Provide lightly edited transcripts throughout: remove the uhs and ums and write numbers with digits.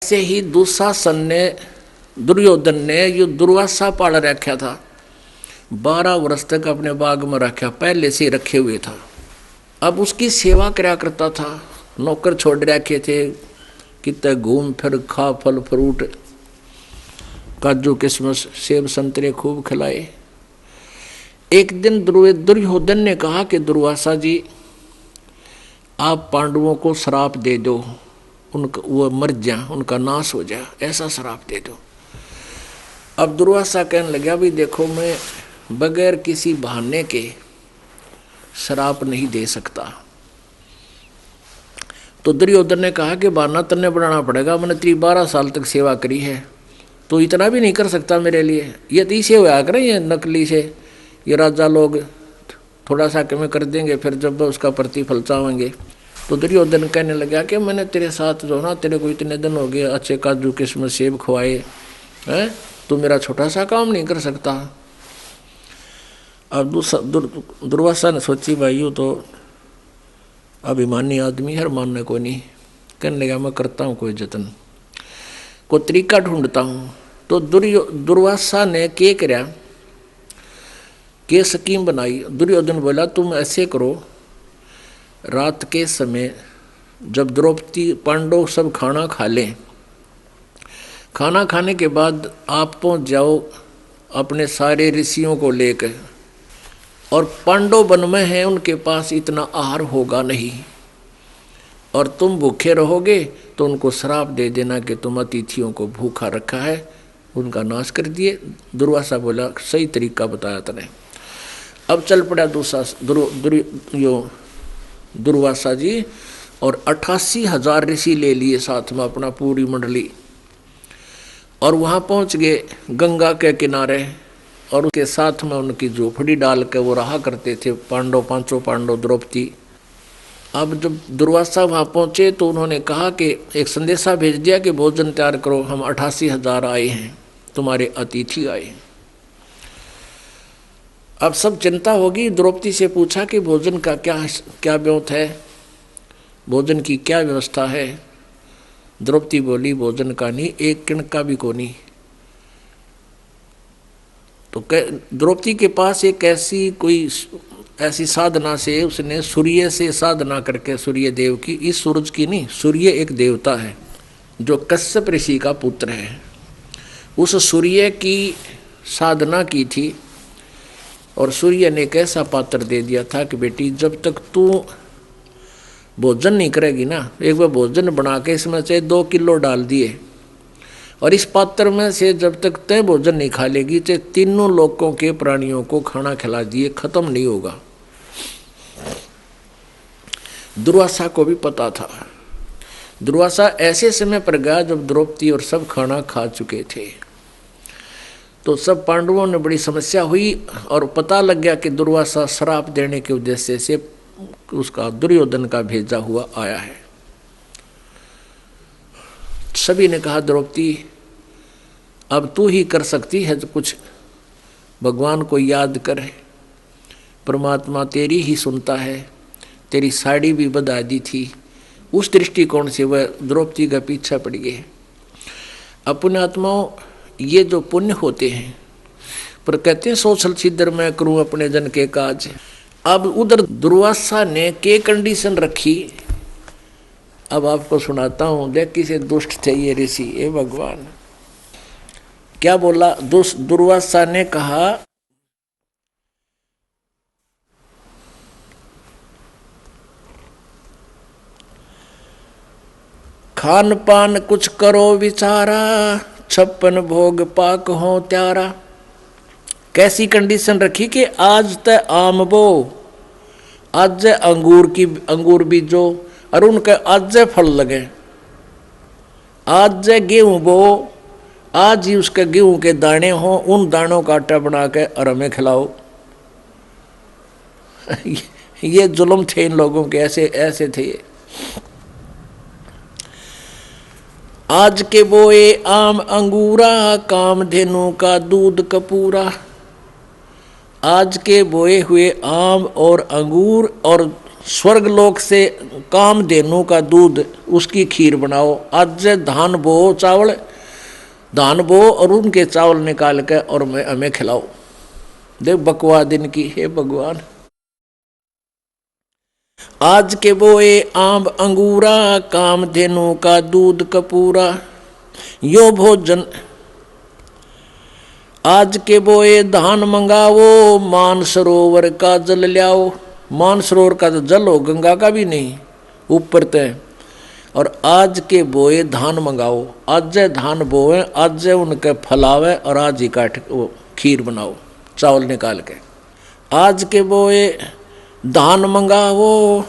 ऐसे ही दुशासन ने, दुर्योधन ने ये दुर्वासा पाल रखा था, 12 वर्ष तक अपने बाग में रखा, पहले से रखे हुए था। अब उसकी सेवा कराया करता था, नौकर छोड़ रखे थे, कितने घूम फिर खा, फल फ्रूट, काजू किशमिश सेब संतरे खूब खिलाए। एक दिन दुर्योधन ने कहा कि दुर्वासा जी, आप पांडवों को श्राप दे दो, उनका वो मर जाए, उनका नाश हो जाए, ऐसा श्राप दे दो। अब दुर्वासा कहने लगा, भी देखो मैं बगैर किसी बहाने के श्राप नहीं दे सकता। तो दुर्योधन ने कहा कि बहाना तन्ने बनाना पड़ेगा, मैंने 12 साल तक सेवा करी है, तो इतना भी नहीं कर सकता मेरे लिए। ये तो इसे होया करें, ये नकली से, ये राजा लोग थोड़ा सा कम कर देंगे, फिर जब उसका प्रतिफल चाहेंगे। तो दुर्योधन कहने लगा कि मैंने तेरे साथ जो ना, तेरे को इतने दिन हो गए, अच्छे काजू किस्म सेब खुआए हैं, तो मेरा छोटा सा काम नहीं कर सकता। अब दुर्वासा ने सोची, भाई यूँ तो अभिमानी आदमी है, मानने को नहीं। कहने लगा मैं करता हूँ कोई जतन, कोई तरीका ढूंढता हूँ। तो दुर्वासा ने क्या करा के स्कीम बनाई। दुर्योधन बोला तुम ऐसे करो, रात के समय जब द्रौपदी पांडव सब खाना खा लें, खाना खाने के बाद आप पहुँच जाओ अपने सारे ऋषियों को लेकर, और पांडव वन में हैं, उनके पास इतना आहार होगा नहीं, और तुम भूखे रहोगे तो उनको श्राप दे देना कि तुम अतिथियों को भूखा रखा है, उनका नाश कर दिए। दुर्वासा बोला सही तरीका बताया तने। अब चल पड़ा दुर्वासा जी, और 88,000 ऋषि ले लिए साथ में अपना, पूरी मंडली, और वहाँ पहुँच गए गंगा के किनारे, और उसके साथ में उनकी झोपड़ी डाल के वो रहा करते थे पांडव, 5 पांडव, द्रौपदी। अब जब दुर्वासा वहाँ पहुँचे तो उन्होंने कहा कि एक संदेशा भेज दिया कि भोजन तैयार करो, हम 88,000 आए हैं, तुम्हारे अतिथि आए हैं। अब सब चिंता होगी। द्रौपदी से पूछा कि भोजन का क्या व्यवस्था है, भोजन की क्या व्यवस्था है। द्रौपदी बोली भोजन का नहीं, एक किण का भी को नहीं। तो द्रौपदी के पास एक ऐसी साधना से, उसने सूर्य से साधना करके, सूर्य देव की, इस सूरज की नहीं, सूर्य एक देवता है जो कश्यप ऋषि का पुत्र है, उस सूर्य की साधना की थी। और सूर्य ने एक ऐसा पात्र दे दिया था कि बेटी जब तक तू भोजन नहीं करेगी ना, एक बार भोजन बना के इसमें से 2 किलो डाल दिए, और इस पात्र में से जब तक तय भोजन नहीं खा लेगी तो तीनों लोकों के प्राणियों को खाना खिला दिए, खत्म नहीं होगा। दुर्वासा को भी पता था। दुर्वासा ऐसे समय पर गया जब द्रौपदी और सब खाना खा चुके थे, तो सब पांडवों ने बड़ी समस्या हुई, और पता लग गया कि दुर्वासा श्राप देने के उद्देश्य से उसका दुर्योधन का भेजा हुआ आया है। सभी ने कहा द्रौपदी अब तू ही कर सकती है तो कुछ, भगवान को याद कर, परमात्मा तेरी ही सुनता है, तेरी साड़ी भी बधा दी थी। उस दृष्टिकोण से वह द्रौपदी का पीछा पड़ गए। अपने आत्माओं, ये जो पुण्य होते हैं, पर कहते हैं सोशल छिद्र मैं करूं अपने जन के काज। अब उधर दुर्वासा ने के कंडीशन रखी, अब आपको सुनाता हूं। देख किसे दुष्ट थे ये ऋषि, ए भगवान। क्या बोला दुर्वासा ने? कहा खान पान कुछ करो विचारा, 56 भोग पाक हो त्यारा। कैसी कंडीशन रखी कि आज तय आम बो, आज अंगूर बीजो, और उनके आज फल लगे। आज गेहूं बो, आज ही उसके गेहूं के दाने हो, उन दानों का आटा बना के और हमें खिलाओ। ये जुल्म थे इन लोगों के, ऐसे थे ये। आज के बोए आम अंगूरा, कामधेनु का दूध कपूरा। आज के बोए हुए आम और अंगूर और स्वर्ग लोक से कामधेनु का दूध उसकी खीर बनाओ। आज धान बो चावल, धान बो और उनके चावल निकाल के और हमें खिलाओ। देख बकवा दिन की, हे भगवान। आज के बोए आम अंगूरा, कामधेनु का दूध कपूरा। यो भोजन आज के बोए धान मंगाओ, मानसरोवर का जल लाओ। मानसरोवर का तो जल हो, गंगा का भी नहीं, ऊपर तय। और आज के बोए धान मंगाओ, आज धान बोए, आज उनके फलावे और आज ही काट वो खीर बनाओ चावल निकाल के। आज के बोए धान मंगाओ,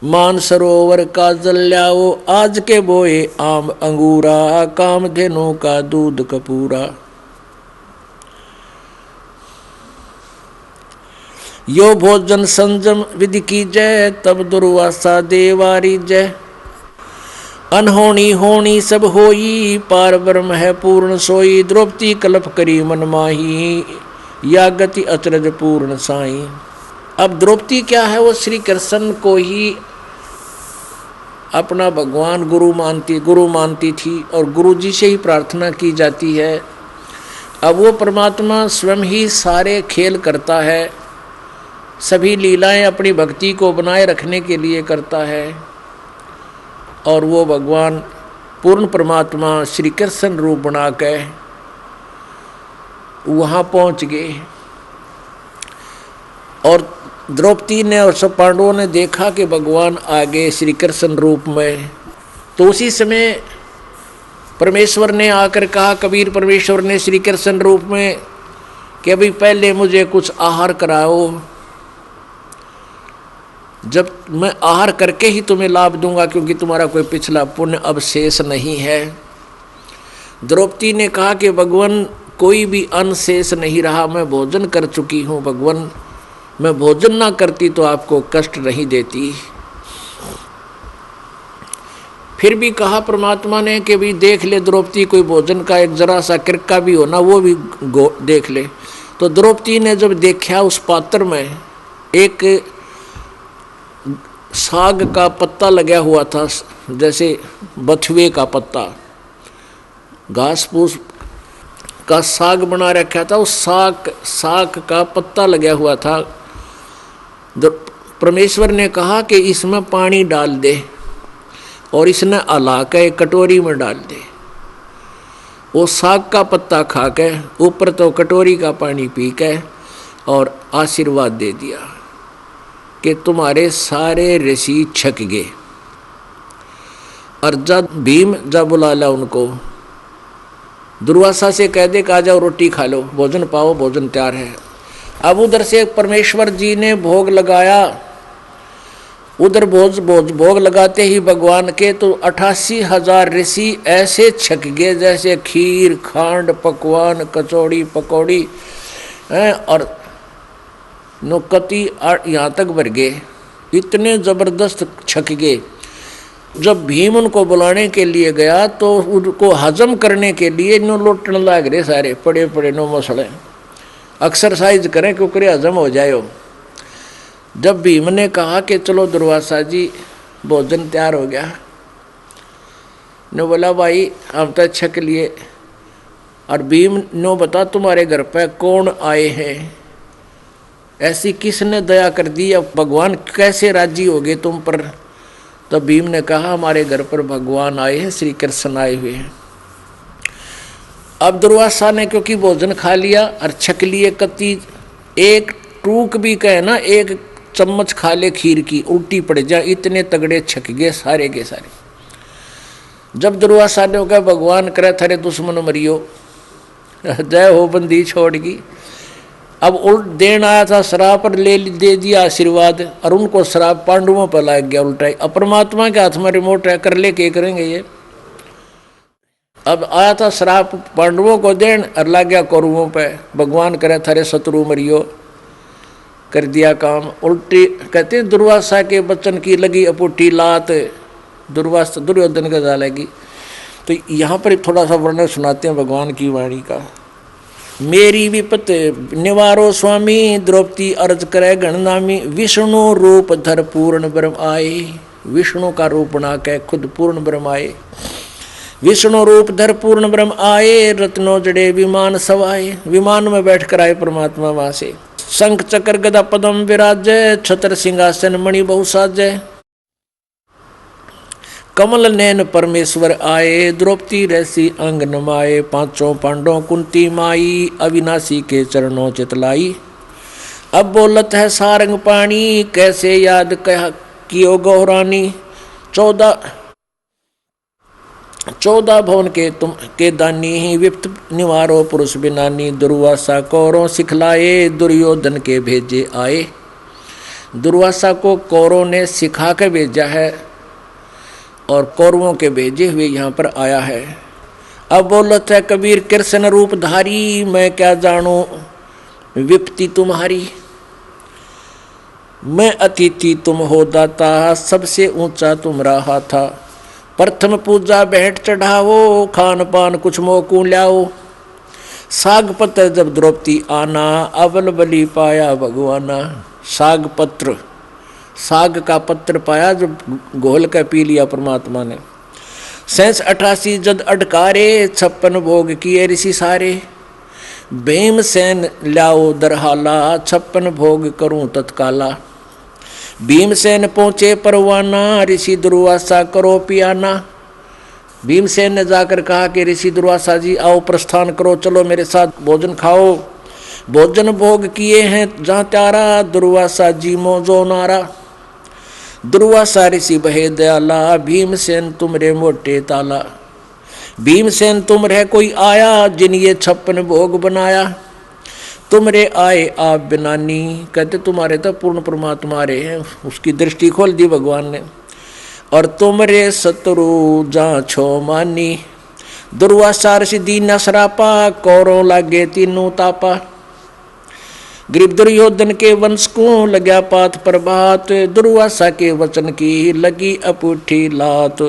मानसरोवर का जल लाओ। आज के बोए आम अंगूरा, कामधेनु का दूध कपूरा। यो भोजन संजम विधि की जय, तब दुर्वासा देवारी जय। अनहोनी होनी सब होई, पार ब्रह्म है पूर्ण सोई। द्रौपदी कल्प करी मन माही, या गति अचरज पूर्ण साई। अब द्रौपदी क्या है, वो श्री कृष्ण को ही अपना भगवान गुरु मानती थी और गुरु जी से ही प्रार्थना की जाती है। अब वो परमात्मा स्वयं ही सारे खेल करता है, सभी लीलाएं अपनी भक्ति को बनाए रखने के लिए करता है। और वो भगवान पूर्ण परमात्मा श्री कृष्ण रूप बना के वहाँ पहुँच गए। और द्रौपदी ने और सब पांडवों ने देखा कि भगवान आगे श्री कृष्ण रूप में। तो उसी समय परमेश्वर ने आकर कहा, कबीर परमेश्वर ने श्री कृष्ण रूप में, कि अभी पहले मुझे कुछ आहार कराओ, जब मैं आहार करके ही तुम्हें लाभ दूंगा, क्योंकि तुम्हारा कोई पिछला पुण्य अब शेष नहीं है। द्रौपदी ने कहा कि भगवान कोई भी अन्न शेष नहीं रहा, मैं भोजन कर चुकी हूँ भगवान, मैं भोजन ना करती तो आपको कष्ट नहीं देती। फिर भी कहा परमात्मा ने कि भी देख ले द्रौपदी, कोई भोजन का एक जरा सा किरका भी हो ना, वो भी देख ले। तो द्रौपदी ने जब देखा उस पात्र में एक साग का पत्ता लगा हुआ था, जैसे बथुए का पत्ता, घास फूस का साग बना रखा था, उस साग का पत्ता लगा हुआ था। परमेश्वर ने कहा कि इसमें पानी डाल दे और इसने अला के कटोरी में डाल दे। वो साग का पत्ता खा के ऊपर तो कटोरी का पानी पी के और आशीर्वाद दे दिया कि तुम्हारे सारे ऋषि छक गए। और जब भीम जा बुला ला उनको, दुर्वासा से कह दे कि आ जाओ रोटी खा लो, भोजन पाओ, भोजन तैयार है। अब उधर से परमेश्वर जी ने भोग लगाया, उधर भोग लगाते ही भगवान के तो 88,000 ऋषि ऐसे छक गए जैसे खीर खांड पकवान कचौड़ी पकौड़ी और नौकती यहाँ तक भर गए, इतने जबरदस्त छक गए। जब भीम उनको बुलाने के लिए गया तो उनको हजम करने के लिए नो लोटने लग रहे, सारे पड़े पड़े नो मसले, एक्सरसाइज करें क्योंकि हजम हो जाए। जब भीम ने कहा कि चलो दुर्वासा जी भोजन तैयार हो गया, ने बोला भाई हम तो छक लिए। और भीम नो बता तुम्हारे घर पे कौन आए हैं, ऐसी किसने दया कर दी, अब भगवान कैसे राजी हो गए तुम पर। तो भीम ने कहा हमारे घर पर भगवान आए हैं, श्री कृष्ण आए हुए हैं। अब दुर्वासा ने क्योंकि भोजन खा लिया और छक लिए, कति एक टूक भी कहे ना, एक चम्मच खा ले खीर की उल्टी पड़ जाए, इतने तगड़े छक गए सारे के सारे। जब दुर्वासा ने कहा भगवान करे थारे दुश्मन मरियो, जय हो बंदी छोड़गी। अब उल्ट देन आया था शराब पर, ले दे दिया आशीर्वाद और उनको शराब पांडवों पर लग गया उल्टा। अब परमात्मा के हाथ में रिमोट है, कर ले के करेंगे ये। अब आया था शराब पांडवों को देन और लग गया कौरवों पे, भगवान करे थारे शत्रु मरियो, कर दिया काम उल्टी। कहते दुर्वासा के बचन की लगी अपुटी लात, दुर्वासा दुर्योधन का जालेगी। तो यहाँ पर थोड़ा सा वर्णन सुनाते हैं भगवान की वाणी का। मेरी विपत निवारो स्वामी, द्रौपदी अर्ज करे गणनामी। विष्णु रूप धर पूर्ण ब्रह्म आए, विष्णु का रूप बना के खुद पूर्ण ब्रह्म आए। विष्णु रूप धर पूर्ण ब्रह्म आए, रत्नों जड़े विमान सवाए। विमान में बैठ कर आए परमात्मा वहां से। शंख चक्र गदा पदम विराजय, छत्र सिंहासन मणि बहुसाजय। कमल नैन परमेश्वर आए, द्रौपदी रैसी अंग नमाए। पांचों पांडवों कुंती माई, अविनाशी के चरणों चितलाई। अब बोलत है सारंग पाणी, कैसे याद कह कियो गौरानी। 14 भवन के दानी, विप्त निवारो पुरुष बिनानी। दुर्वासा कौरों सिखलाए, दुर्योधन के भेजे आए। दुर्वासा को कौरों ने सिखा के भेजा है और कौरवों के भेजे हुए यहाँ पर आया है। अब बोलत है कबीर कृष्ण रूप धारी, मैं क्या जानू विपत्ति तुम्हारी। मैं अतिथि तुम हो दाता, सबसे ऊंचा तुम रहा था। प्रथम पूजा भेंट चढ़ाओ, खान पान कुछ मोकू लाओ। साग पत्र जब द्रौपदी आना, अवल बलि पाया भगवाना। साग पत्र, साग का पत्र पाया जब घोल कर पी लिया परमात्मा ने। 88 जद अडकारे, 56 भोग किए ऋषि सारे। भीमसेन लाओ दरहाला, 56 भोग करूं तत्काला। भीमसेन पहुंचे परवाना, ऋषि दुर्वासा करो पियाना। भीमसेन ने जाकर कहा कि ऋषि दुर्वासा जी आओ प्रस्थान करो, चलो मेरे साथ भोजन खाओ। भोजन भोग किए हैं जहाँ त्यारा, दुर्वासा जी मोजो नारा। दुर्वासा ऋषि बहे दयाला, भीमसेन तुम रे मोटे ताला। भीमसेन तुम रह कोई आया, जिन ये 56 भोग बनाया। तुम रे आए आप बिनानी, कहते तुम्हारे तो पूर्ण परमात्मा रे हैं। उसकी दृष्टि खोल दी भगवान ने। और तुम रे शत्रु जा छो मानी। दुर्वासा ऋषि दीन सरापा, कौरों लागे तीनों तापा। गरीब दुर्योधन के वंश को लग्या पात प्रभात, दुर्वासा के वचन की लगी अपूठी लात।